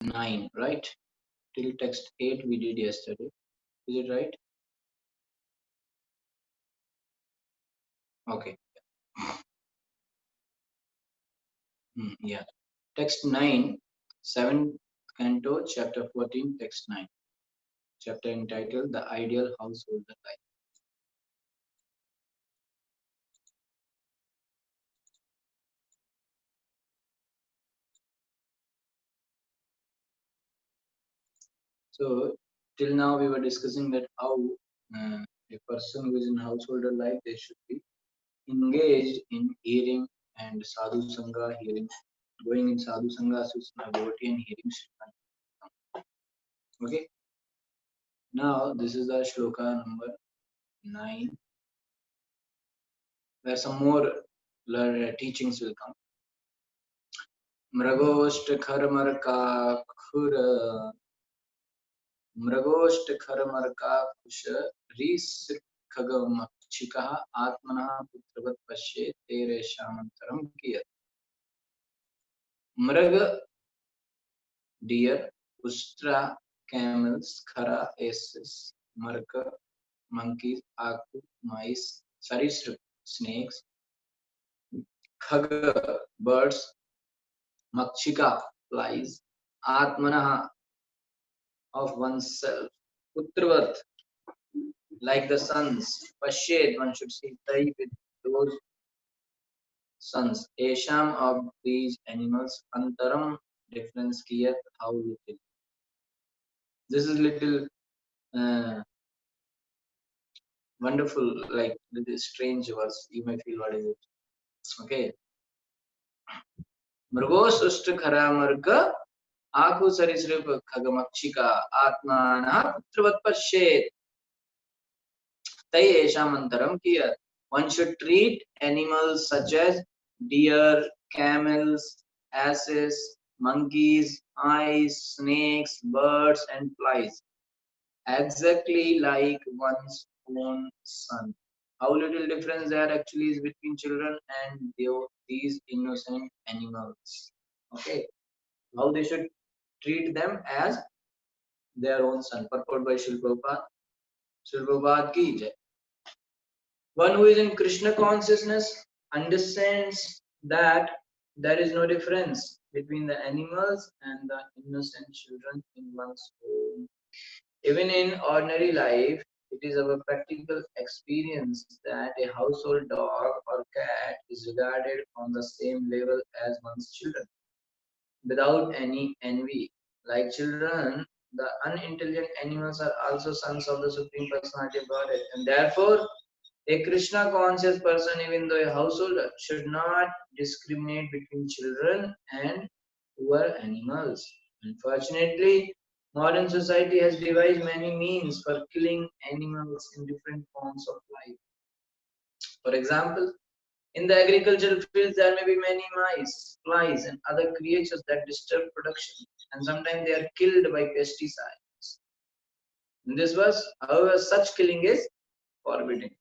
9, right? Till text 8 we did yesterday. Is it right? Okay. Yeah. Text 9, 7th canto, chapter 14, text 9. Chapter entitled The Ideal Householder Life. So, till now we were discussing that how a person who is in householder life, they should be engaged in hearing and sadhu sangha, hearing, going in sadhu sangha, susna, devotee, and hearing Srimad. Okay. Now this is the shloka number 9, where some more teachings will come. मृगोष्ट खर मृगोष्टखरमर्काकुश रीसृक्खगमक्षिकः आत्मनः पुत्रवत् पश्येत् तेरेषामन्तरं कियत्. मृग, deer, ustra, camels, khara, asses, marka, monkeys, aku, mice, sarisrip, snakes, khaga, birds, makshika, flies, atmanaha, of oneself, putravat, like the sons, pashed, one should see tai with those sons, esham, of these animals, antaram, difference, kiyat, how little. This is little wonderful, like this strange verse, you may feel what is it. Okay. मृगो सृष्ट खरा मृग आखु सरीसृप खगमक्षिका आत्मानः पुत्रवत् पश्येत् तै येषाम् अंतरम कियत्. One should treat animals such as deer, camels, asses, monkeys, mice, snakes, birds, and flies exactly like one's own son. How little difference there actually is between children and these innocent animals. Okay, how they should treat them as their own son. Purport by Srila Prabhupada. Srila Prabhupada ki jai. One who is in Krishna consciousness understands that there is no difference between the animals and the innocent children in one's home. Even in ordinary life, it is our practical experience that a household dog or cat is regarded on the same level as one's children, without any envy. Like children, the unintelligent animals are also sons of the Supreme Personality of Godhead, and therefore, a Krishna conscious person, even though a householder, should not discriminate between children and poor animals. Unfortunately, modern society has devised many means for killing animals in different forms of life. For example, in the agricultural fields, there may be many mice, flies, and other creatures that disturb production, and sometimes they are killed by pesticides. In this verse, however, such killing is forbidden.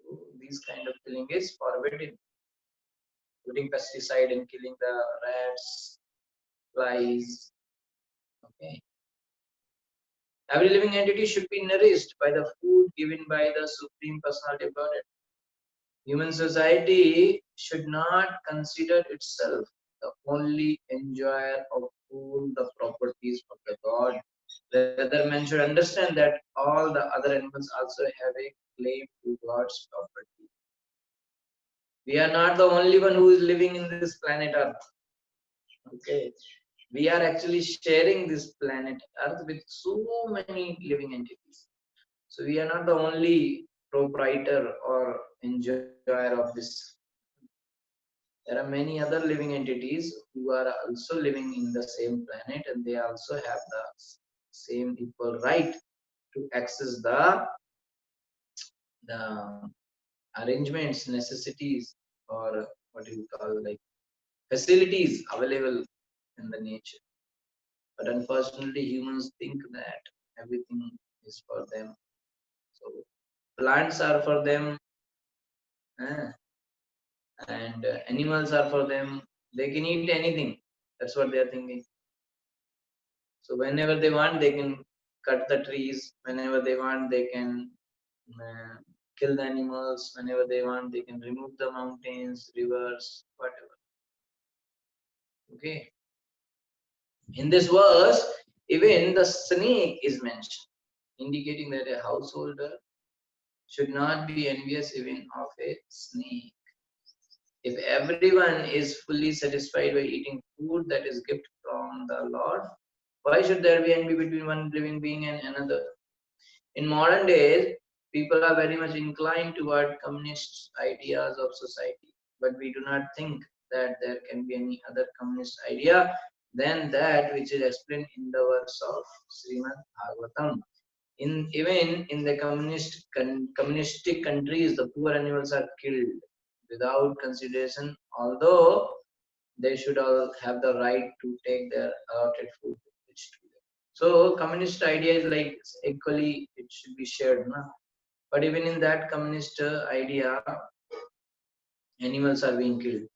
So, this kind of killing is forbidden. Putting pesticide and killing the rats, flies. Okay. Every living entity should be nourished by the food given by the Supreme Personality of Godhead. Human society should not consider itself the only enjoyer of all the properties of the God. Rather, men should understand that all the other animals also have a claim to God's property. We are not the only one who is living in this planet Earth. Okay. We are actually sharing this planet Earth with so many living entities. So we are not the only proprietor or enjoyer of this. There are many other living entities who are also living in the same planet, and they also have the same equal right to access the arrangements, necessities, or what do you call, like facilities available in the nature. But unfortunately, humans think that everything is for them. So plants are for them, eh, and animals are for them. They can eat anything. That's what they are thinking. So whenever they want, they can cut the trees. Whenever they want, they can kill the animals. Whenever they want, they can remove the mountains, rivers, whatever. Okay. In this verse, even the snake is mentioned, indicating that a householder should not be envious even of a snake. If everyone is fully satisfied by eating food that is gift from the Lord, why should there be envy between one living being and another? In modern days, people are very much inclined toward communist ideas of society, but we do not think that there can be any other communist idea than that which is explained in the verse of Srimad Bhagavatam. Even in the communistic countries, the poor animals are killed without consideration, although they should all have the right to take their allotted food which to them. So communist idea is like equally it should be shared, no? But even in that communist idea, animals are being killed.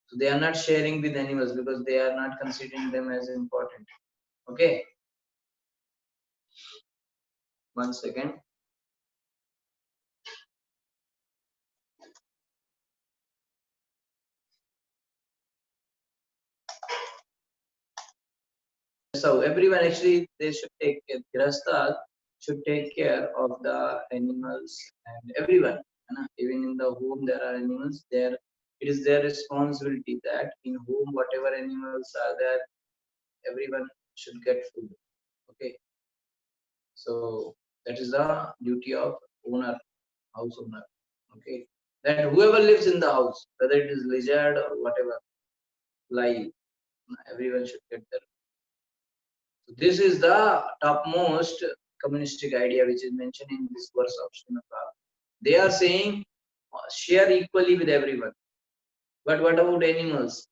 So they are not sharing with animals because they are not considering them as important. Okay, 1 second. So everyone actually they should take care. Grihasthas should take care of the animals and everyone. Even in the home there are animals. There it is their responsibility that in home whatever animals are there, everyone should get food. Okay, so that is the duty of owner, house owner. Okay, that whoever lives in the house, whether it is lizard or whatever, fly, everyone should get their. So this is the topmost communistic idea which is mentioned in this verse of Srimad Bhagavatam. They are saying share equally with everyone. But what about animals?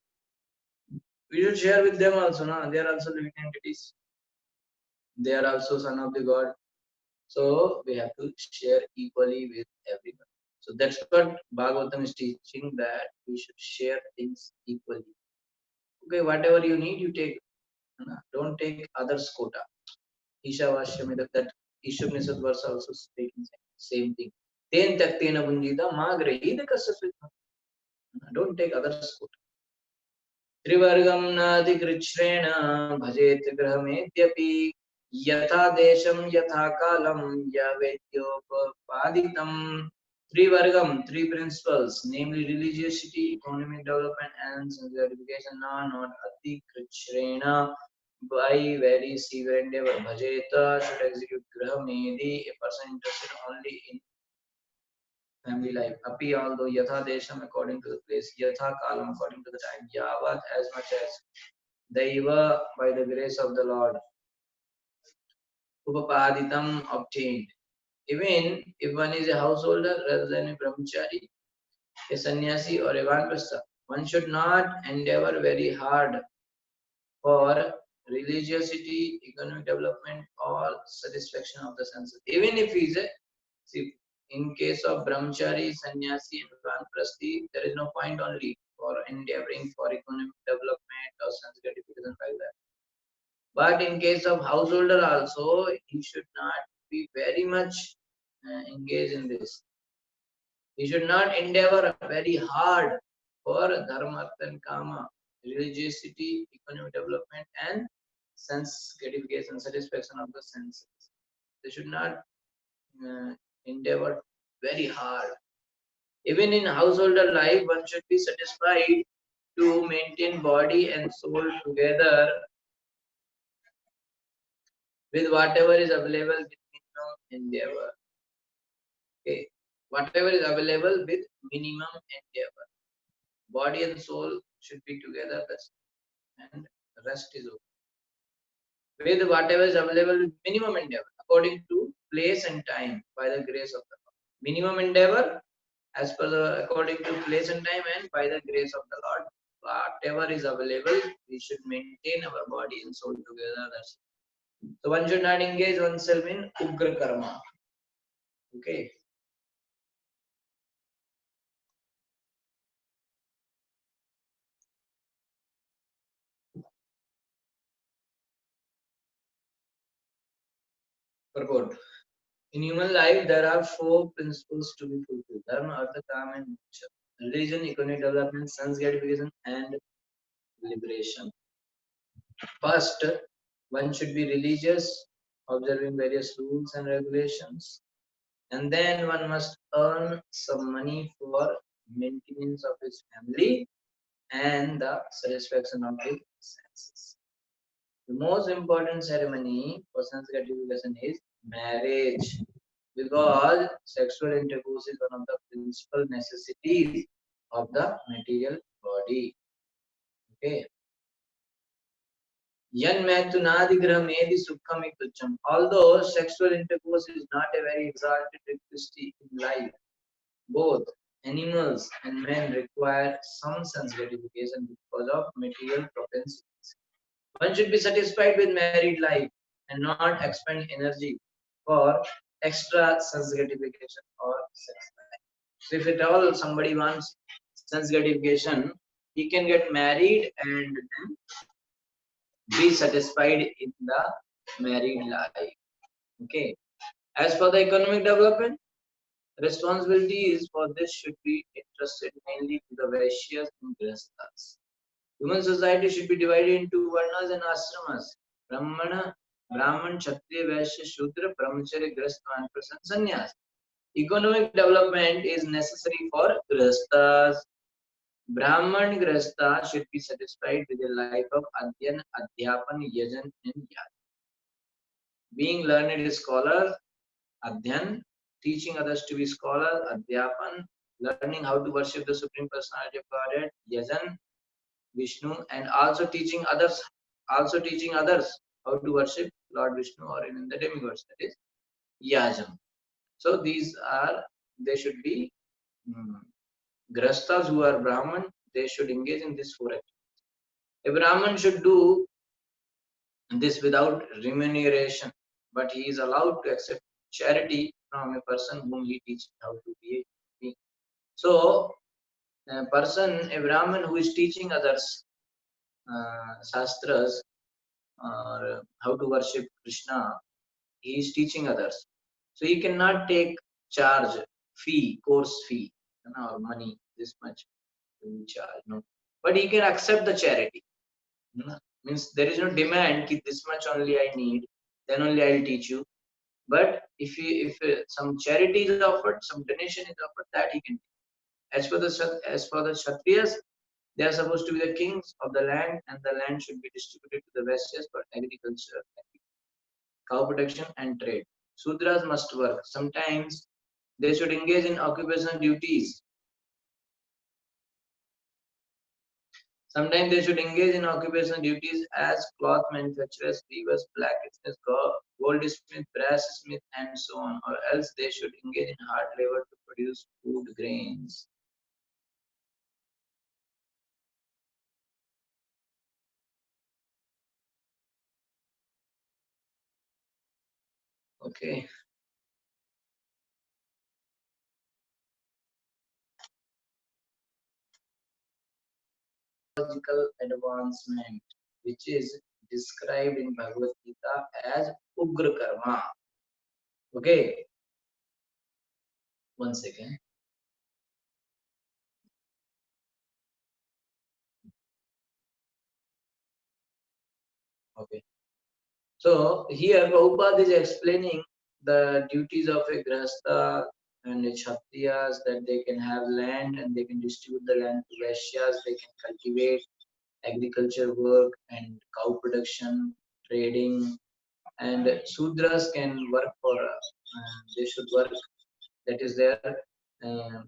We should share with them also, no? They are also living entities. They are also son of the God. So we have to share equally with everyone. So that's what Bhagavatam is teaching, that we should share things equally. Okay, whatever you need, you take. Don't take others' quota. Ishavashyamida, that Ishavnisad verse also speaking same thing. Ten taktena bunjita magrahid kasasvita. Don't take others' quota. त्रिवर्गं नातिकृच्छ्रेण भजेत गृहमेत्यपि यथा देशं यथा कालं यवेद्योपपादितम्. Three principles, namely religiosity, economic development, and sense gratification, are not atikrichrena by very severe endeavor. Bhajeta should execute grahamedi, a person interested only in family life. Api, although yatha desham according to the place, yatha kalam according to the time, yavat as much as daiva by the grace of the Lord, upapaditam obtained. Even if one is a householder rather than a brahmachari, a sannyasi or a vanprastha, one should not endeavor very hard for religiosity, economic development, or satisfaction of the senses. Even if he is a, see, in case of brahmachari, sannyasi, and vanprasthi, there is no point only for endeavoring for economic development or sense gratification like that. But in case of householder also, he should not be very much engaged in this. He should not endeavor very hard for dharma, artha, and kama, religiosity, economic development, and sense gratification, satisfaction of the senses. They should not endeavor very hard. Even in householder life, one should be satisfied to maintain body and soul together with whatever is available with minimum endeavor. Okay, whatever is available with minimum endeavor. Body and soul should be together, and the rest is okay. With whatever is available with minimum endeavor, according to place and time, by the grace of the Lord. Minimum endeavor, as per the according to place and time, and by the grace of the Lord. Whatever is available, we should maintain our body and soul together. That's it. So one should not engage oneself in ugra karma. Okay. Purport. In human life, there are four principles to be fulfilled: dharma, artha, kama, and moksha. Religion, economic development, sense gratification, and liberation. First, one should be religious, observing various rules and regulations, and then one must earn some money for maintenance of his family and the satisfaction of his senses. The most important ceremony for sense gratification is marriage, because sexual intercourse is one of the principal necessities of the material body. Okay. Yan Maitunadigrahamedi Sukhamitucham. Although sexual intercourse is not a very exalted requisite in life, both animals and men require some sense gratification because of material propensities. One should be satisfied with married life and not expend energy for extra sense gratification or sex life. So if at all somebody wants sense gratification, he can get married and then be satisfied in the married life. Okay. As for the economic development, responsibilities for this should be entrusted mainly to the Vaishyas and Grihasthas. Human society should be divided into varnas and ashramas. Brahman, Kshatriya, Vaishya, Shudra, Brahmacharya, Grihastha, and Sannyas. Economic development is necessary for Grihasthas. Brahman Grihastha should be satisfied with a life of Adhyan, Adhyapan, Yajan, and Yaj. Being learned scholar, Adhyan, teaching others to be scholar, Adhyapan, learning how to worship the Supreme Personality of Godhead, Yajan, Vishnu, and also teaching others how to worship Lord Vishnu or even the demigods, that is Yajam. So they should be Grastas who are Brahman, they should engage in this four activities. A Brahman should do this without remuneration, but he is allowed to accept charity from a person whom he teaches how to be. So, a Brahman who is teaching others shastras or how to worship Krishna, he is teaching others. So he cannot take charge, course fee, or money, this much to charge. No, but he can accept the charity. Means there is no demand that this much only I need, then only I'll teach you. But if some charity is offered, some donation is offered, that he can. As for the Kshatriyas, they are supposed to be the kings of the land, and the land should be distributed to the Vaishyas for agriculture, cow protection, and trade. Sudras must work. Sometimes they should engage in occupational duties. Sometimes they should engage in occupational duties as cloth manufacturers, weavers, blacksmiths, goldsmith, brass-smith, and so on, or else they should engage in hard labor to produce food grains. Okay. Technological advancement, which is described in Bhagavad Gita as Ugra Karma. Okay. One second. Okay. So here Prabhupada is explaining the duties of a Grahastha and a Kshatriyas, that they can have land and they can distribute the land to Vaishyas, they can cultivate, agriculture work and cow production, trading, and Sudras can work they should work, that is their um,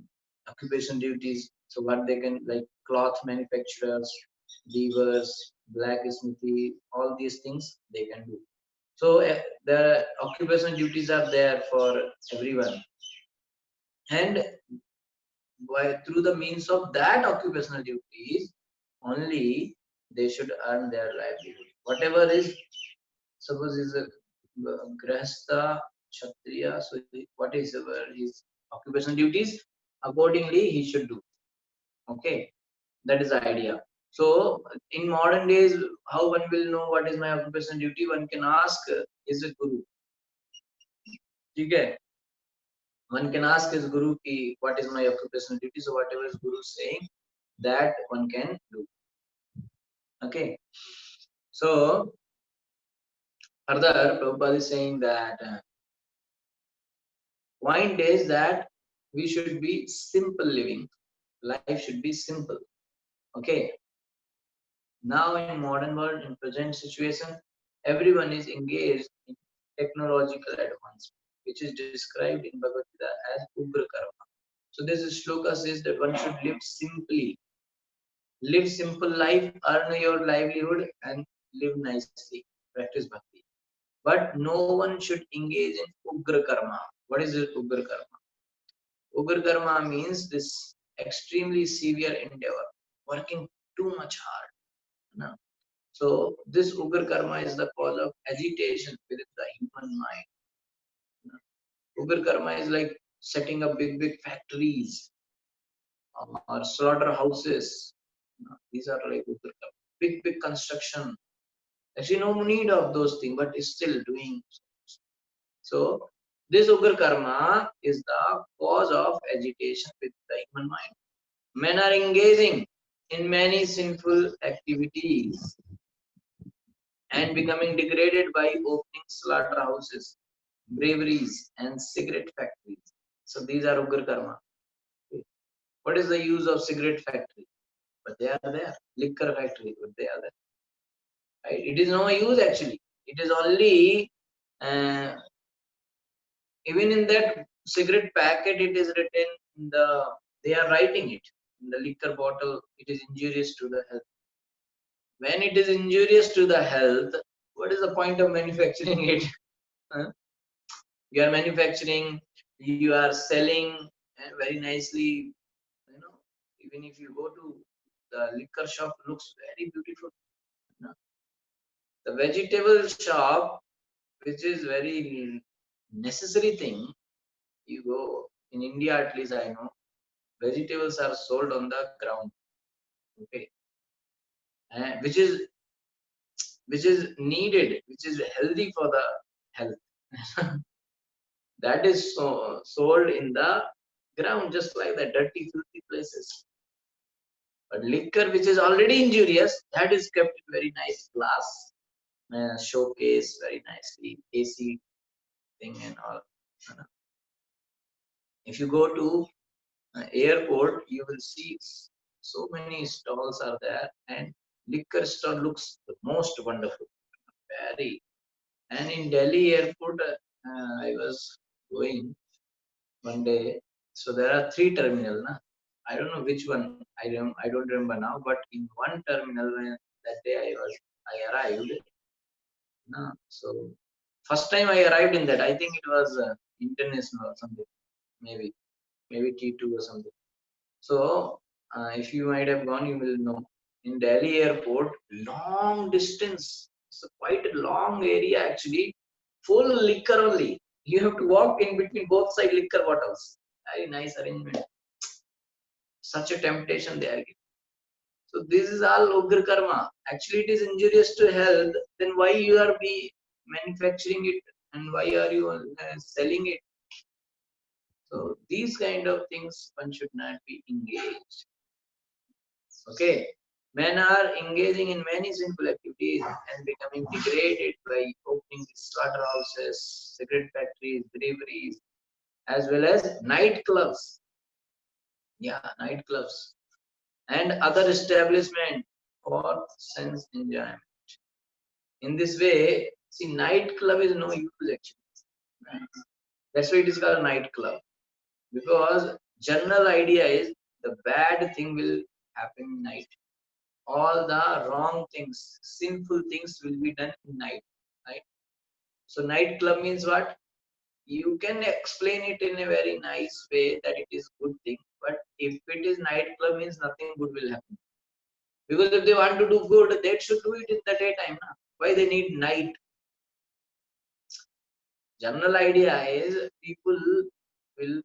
occupation duties. So what they can, like cloth manufacturers, weavers, blacksmithy, all these things they can do. So the occupation duties are there for everyone, and through the means of that occupational duties, only they should earn their livelihood. Whatever is, suppose is a grahastha, kshatriya, so what is his occupational duties? Accordingly, he should do. Okay, that is the idea. So in modern days, how one will know what is my occupational duty? One can ask his guru. ठीक है, one can ask his guru ki what is my occupational duty, so whatever his guru is saying that one can do. Okay, so further Prabhupada is saying that point is that we should be simple living, life should be simple. Okay, now in modern world, in present situation, everyone is engaged in technological advancement, which is described in Bhagavad Gita as Ugra Karma. So this shloka says that one should live simply, live simple life, earn your livelihood, and live nicely, practice bhakti. But no one should engage in Ugra Karma. What is it, Ugra Karma? Ugra Karma means this extremely severe endeavor, working too much hard. No? So this Ugra Karma is the cause of agitation within the human mind. Ugra Karma is like setting up big factories or slaughterhouses. These are like Ugra Karma. Big construction. Actually, no need of those things, but is still doing. So this Ugra Karma is the cause of agitation with the human mind. Men are engaging in many sinful activities and becoming degraded by opening slaughterhouses, braveries, and cigarette factories. So these are Ugra Karma. What is the use of cigarette factory? But they are there. Liquor factory, but they are there. Right? It is no use actually. It is only even in that cigarette packet, it is written in the. They are writing it in the liquor bottle. It is injurious to the health. When it is injurious to the health, what is the point of manufacturing it? You are manufacturing, you are selling very nicely. You know, even if you go to the liquor shop, looks very beautiful. You know? The vegetable shop, which is very necessary thing, you go in India at least I know, vegetables are sold on the ground. Okay, which is needed, which is healthy for the health. That is sold in the ground, just like the dirty, filthy places. But liquor, which is already injurious, that is kept in very nice glass showcase, very nicely, AC thing and all. If you go to airport, you will see so many stalls are there, and liquor stall looks the most wonderful, very. And in Delhi airport, I was going one day. So there are three terminals. Na? I don't know which one. I don't remember now. But in one terminal, when that day I arrived. Na? So first time I arrived in that, I think it was international or something. Maybe T2 or something. So if you might have gone, you will know. In Delhi airport, long distance. It's quite a long area actually. Full liquor only. You have to walk in between both side liquor bottles. Very nice arrangement. Such a temptation they are giving. So this is all Ugra Karma. Actually, it is injurious to health. Then why you are be manufacturing it and why are you selling it? So these kind of things one should not be engaged. Okay. Men are engaging in many sinful activities and becoming degraded by opening slaughterhouses, cigarette factories, breweries, as well as nightclubs. Yeah, nightclubs and other establishment for sense enjoyment. In this way, see, nightclub is no use actually. That's why it is called nightclub. Because general idea is the bad thing will happen in night. All the wrong things, sinful things will be done in night. Right? So nightclub means what? You can explain it in a very nice way that it is good thing. But if it is nightclub means nothing good will happen. Because if they want to do good, they should do it in the daytime. Na? Why they need night? General idea is people will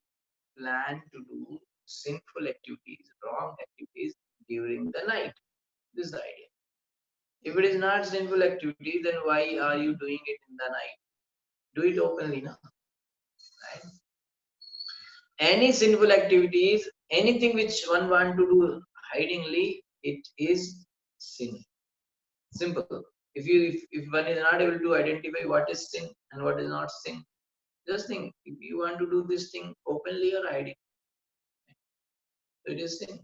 plan to do sinful activities, wrong activities during the night. This is the idea. If it is not sinful activity, then why are you doing it in the night? Do it openly, na? Right? Any sinful activities, anything which one want to do hidingly, it is sin. Simple. If one is not able to identify what is sin and what is not sin, just think, if you want to do this thing openly or hiding, it is sin.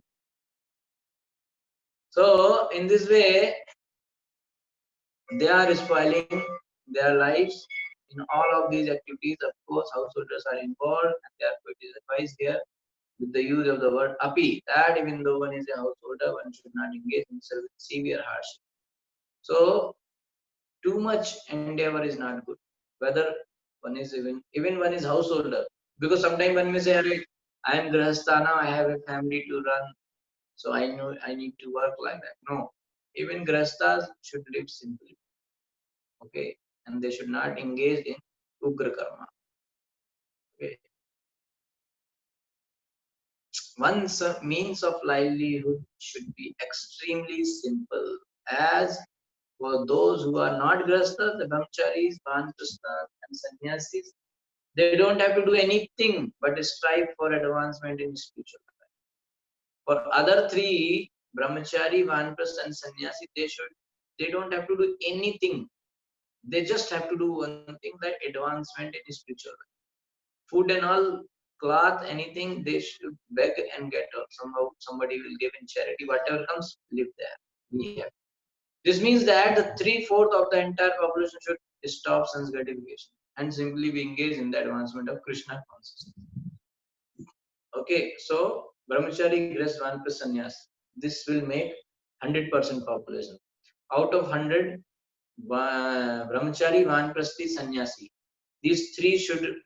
So in this way, they are spoiling their lives in all of these activities. Of course, householders are involved, and therefore it is advised here with the use of the word api, that even though one is a householder, one should not engage himself in severe hardship. So too much endeavor is not good. Whether one is even one is householder, because sometimes one may say, I am grahastha now, I have a family to run, so I know I need to work like that. No, even grahasthas should live simply, okay, and they should not engage in ugra karma. Okay, one's means of livelihood should be extremely simple. As for those who are not grahasthas, the brahmacharis, vanaprasthas, and sannyasis, they don't have to do anything but strive for advancement in spiritual life. For other three, brahmachari, vanaprastha, and sannyasi, they don't have to do anything. They just have to do one thing, that advancement in spiritual life. Food and all, cloth, anything, they should beg and get, or somehow somebody will give in charity. Whatever comes, live there. We have. This means that the 3/4 of the entire population should stop sense gratification and simply be engaged in the advancement of Krishna consciousness. Okay, so brahmachari, grahast, vanaprastha, sannyas. This will make 100% population. Out of 100, brahmachari, vanaprasthi, sannyasi. These three should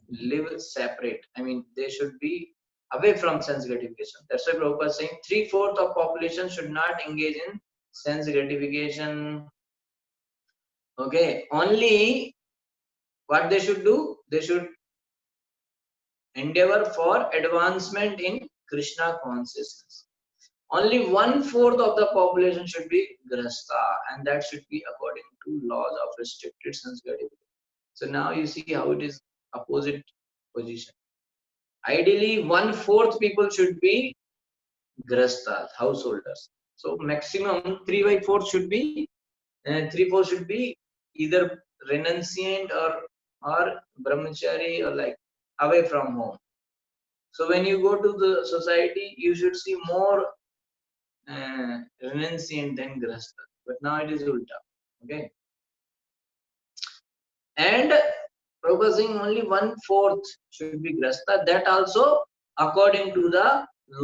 live separate. I mean, they should be away from sense gratification. That's why Prabhupada is saying 3/4 of population should not engage in sense gratification. Okay, only what they should do? They should endeavor for advancement in Krishna consciousness. Only 1/4 of the population should be grahastha, and that should be according to laws of restricted sense gratification. So now you see how it is opposite position. Ideally, 1/4 people should be grahasthas, householders. So maximum 3/4 should be, 3/4 should be either renunciant or brahmachari, or like away from home. So when you go to the society, you should see more renunciant than grahastha. But now it is ulta. Okay, and proposing only 1/4 should be grahastha. That also according to the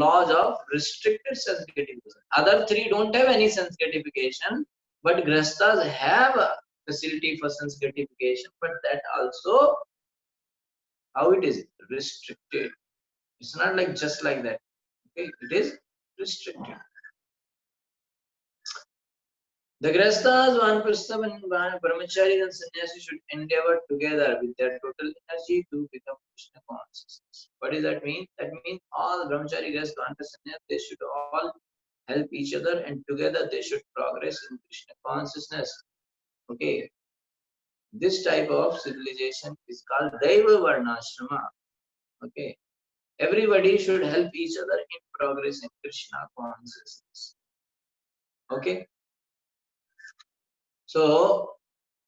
laws of restricted sense gratification. Other three don't have any sense gratification, but grahasthas have a facility for sense gratification. But that also, how it is restricted. It's not like just like that. Okay, it is restricted. The grahasthas, vanaprastha, and brahmacharis and sannyasis should endeavor together with their total energy to become Krishna consciousness. What does that mean? That means all brahmachari, grahasth, vanaprastha, sannyas, they should all help each other, and together they should progress in Krishna consciousness. Okay, this type of civilization is called Daiva Varnashrama. Okay, everybody should help each other in progress in Krishna consciousness. Okay, so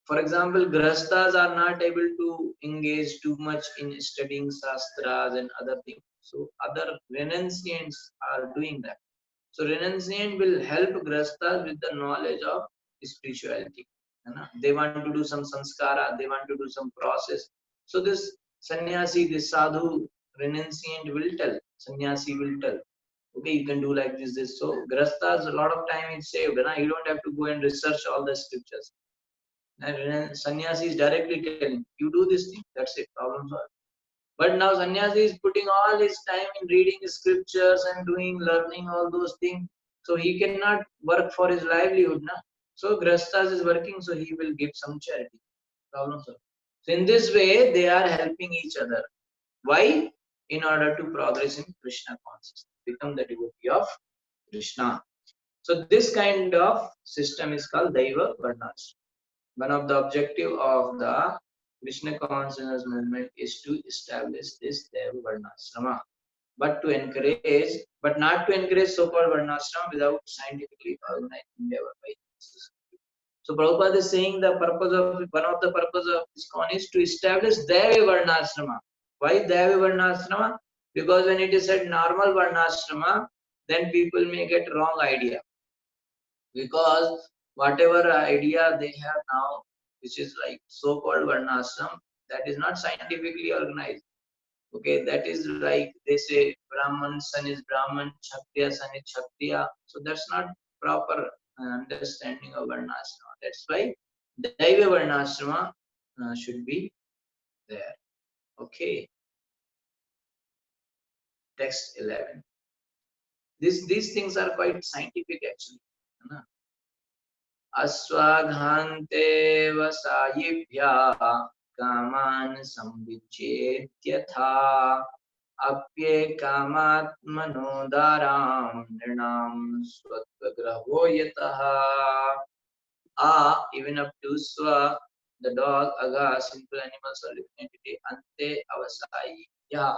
for example, grahasthas are not able to engage too much in studying shastras and other things. So other renunciants are doing that. So renunciant will help grahasthas with the knowledge of spirituality. They want to do some sanskara, they want to do some process. So this sannyasi, this sadhu, renunciant will tell, sannyasi will tell, okay, you can do like this. So grahasthas, a lot of time it's saved. You don't have to go and research all the scriptures. And sannyasi is directly telling, you do this thing, that's it, problem solved. But now sannyasi is putting all his time in reading scriptures and doing, learning all those things. So he cannot work for his livelihood. Na? So grahasthas is working, so he will give some charity. Problem solved. So in this way, they are helping each other. Why? In order to progress in Krishna consciousness, become the devotee of Krishna. So this kind of system is called Daiva Varnashrama. One of the objective of the Krishna consciousness movement is to establish this Deva Varnashrama, but to encourage, but not to encourage so-called Varnashrama without scientifically organized endeavor by society. So Prabhupada is saying the purpose of one of the purpose of ISKCON is to establish Deva Varnashrama. Why Deva Varnashrama? Because when it is said normal Varnashrama, then people may get wrong idea. Because whatever idea they have now, which is like so-called Varnashram, that is not scientifically organized. Okay, that is like they say Brahman son is Brahman, Kshatriya son is Kshatriya. So that's not proper understanding of Varnashrama. That's why Daiva Varnashrama should be there. Okay, text 11. These things are quite scientific actually. अस्वाघान्ते वसायिभ्यः कामान् संविच्येत्यथा अप्येकामात्मनोदारां नृणां स्वत्वग्रहो यतः. Even up to swa, the dog, aga, simple animals or living entity, ante avasai, yeah,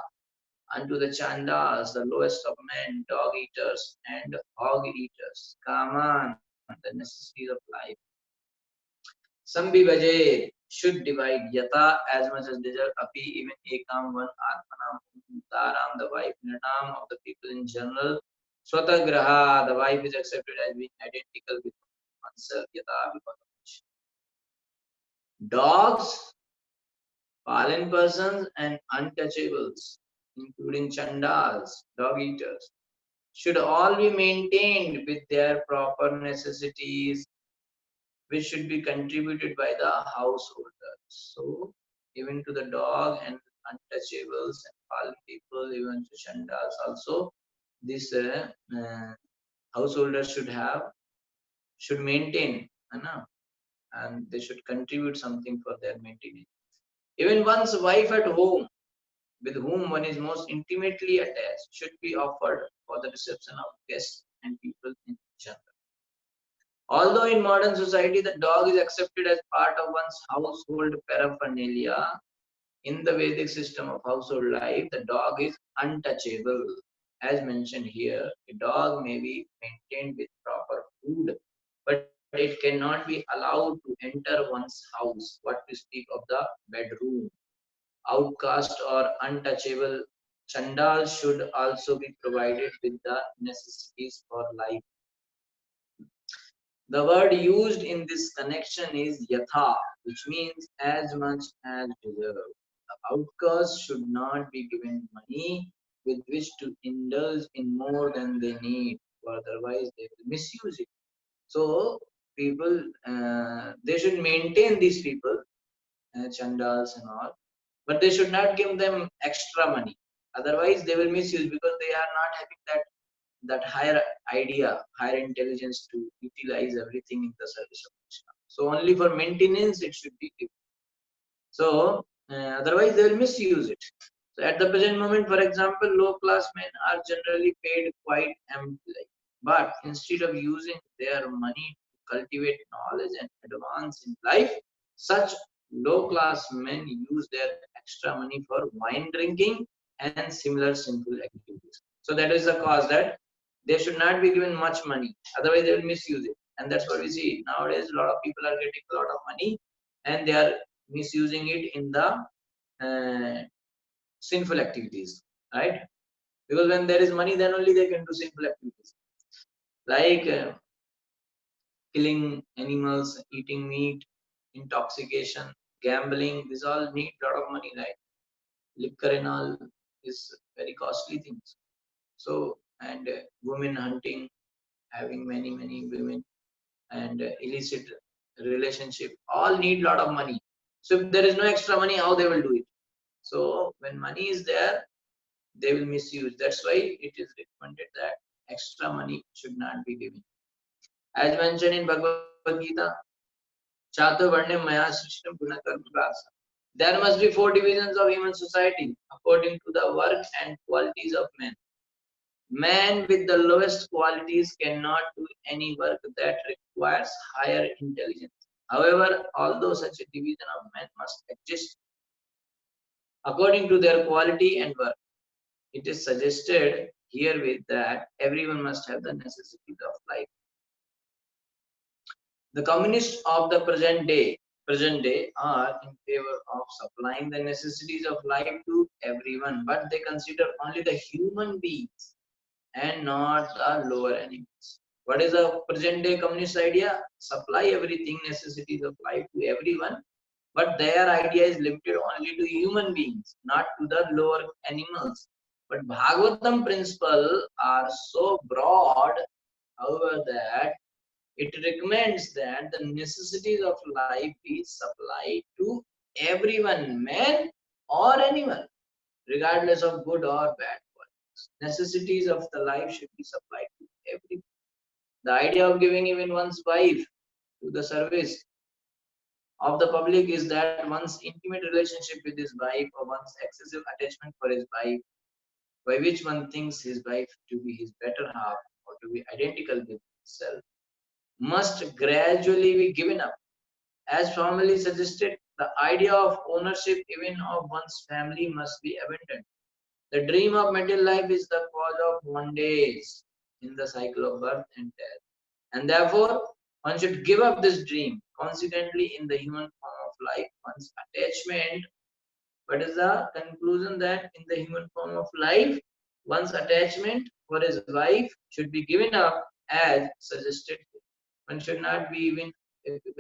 unto the chandas, the lowest of men, dog eaters and hog eaters, kaman, the necessities of life. Sambhivaje should divide yata as much as desire, api even ekam one atmanam taram, the wife, nirnam of the people in general, swatagraha, the wife is accepted as being identical with oneself, yata because of which. Dogs, fallen persons and untouchables, including chandals, dog eaters, should all be maintained with their proper necessities, which should be contributed by the householder. So, even to the dog and untouchables and fallen people, even to chandals also, this householders should maintain, and they should contribute something for their maintenance. Even one's wife at home, with whom one is most intimately attached, should be offered for the reception of guests and people in general. Although in modern society the dog is accepted as part of one's household paraphernalia, in the Vedic system of household life, the dog is untouchable. As mentioned here, a dog may be maintained with proper food, but it cannot be allowed to enter one's house, what to speak of the bedroom. Outcast or untouchable chandals should also be provided with the necessities for life. The word used in this connection is yatha, which means as much as deserved. The outcast should not be given money with which to indulge in more than they need, for otherwise they will misuse it. So people, they should maintain these people, chandals and all, but they should not give them extra money. Otherwise they will misuse, because they are not having that higher idea, higher intelligence to utilize everything in the service of Krishna. So only for maintenance it should be given. So otherwise they will misuse it. So at the present moment, for example, low class men are generally paid quite amply, but instead of using their money to cultivate knowledge and advance in life, such low class men use their extra money for wine drinking and similar sinful activities. So that is the cause that they should not be given much money, otherwise they will misuse it. And that's what we see nowadays. A lot of people are getting a lot of money and they are misusing it in the sinful activities, right? Because when there is money, then only they can do sinful activities, like killing animals, eating meat, intoxication, gambling. These all need a lot of money, right? Liquor and all is very costly things. So, and women hunting, having many women, and illicit relationship, all need a lot of money. So if there is no extra money, how they will do it? So when money is there, they will misuse. That's why it is recommended that extra money should not be given. As mentioned in Bhagavad Gita, Chaturvarne Maya Srishtam Gunakarma Rasa. There must be 4 divisions of human society according to the work and qualities of men. Man with the lowest qualities cannot do any work that requires higher intelligence. However, although such a division of men must exist according to their quality and worth, it is suggested herewith that everyone must have the necessities of life. The communists of the present day are in favor of supplying the necessities of life to everyone, but they consider only the human beings and not the lower animals. What is the present day communist idea? Supply everything, necessities of life to everyone, but their idea is limited only to human beings, not to the lower animals. But Bhagavatam principles are so broad, however, that it recommends that the necessities of life is supplied to everyone, man or animal, regardless of good or bad qualities. Necessities of the life should be supplied to everyone. The idea of giving even one's wife to the service of the public is that one's intimate relationship with his wife or one's excessive attachment for his wife, by which one thinks his wife to be his better half or to be identical with himself, must gradually be given up. As formerly suggested, the idea of ownership even of one's family must be abandoned. The dream of material life is the cause of bondage in the cycle of birth and death, and therefore one should give up this dream. Consequently, in the human form of life, one's attachment. What is the conclusion? That in the human form of life, one's attachment for his wife should be given up as suggested. One should not be even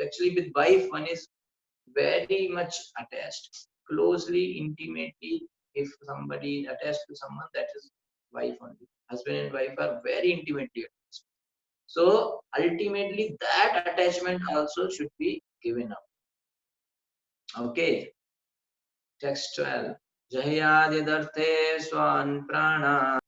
actually with wife. One is very much attached, closely, intimately. If somebody is attached to someone, that is wife only. Husband and wife are very intimately attached. So ultimately, that attachment also should be given up. Okay, text 12. Jahyadirthe swan prana